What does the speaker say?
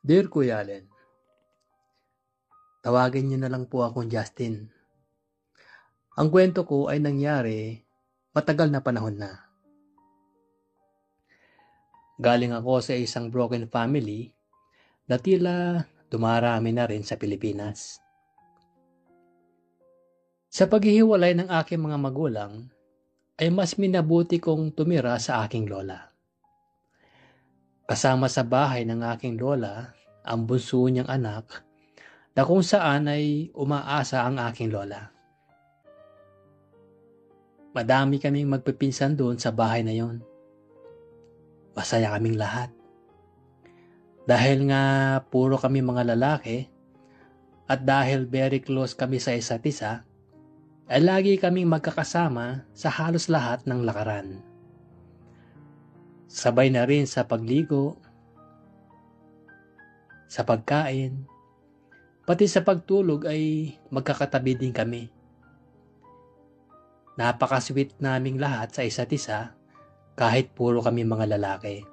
Dear Kuya Allen, tawagin niyo na lang po akong Justin. Ang kwento ko ay nangyari matagal na panahon na. Galing ako sa isang broken family na tila dumarami na rin sa Pilipinas. Sa paghihiwalay ng aking mga magulang, ay mas minabuti kong tumira sa aking lola. Kasama sa bahay ng aking lola ang bunso niyang anak na kung saan ay umaasa ang aking lola. Madami kaming magpipinsan doon sa bahay na yon. Masaya kaming lahat. Dahil nga puro kami mga lalaki at dahil very close kami sa isa't isa, ay lagi kaming magkakasama sa halos lahat ng lakaran. Sabay na rin sa pagligo, sa pagkain, pati sa pagtulog ay magkakatabi din kami. Napaka-sweet naming lahat sa isa't isa kahit puro kami mga lalaki.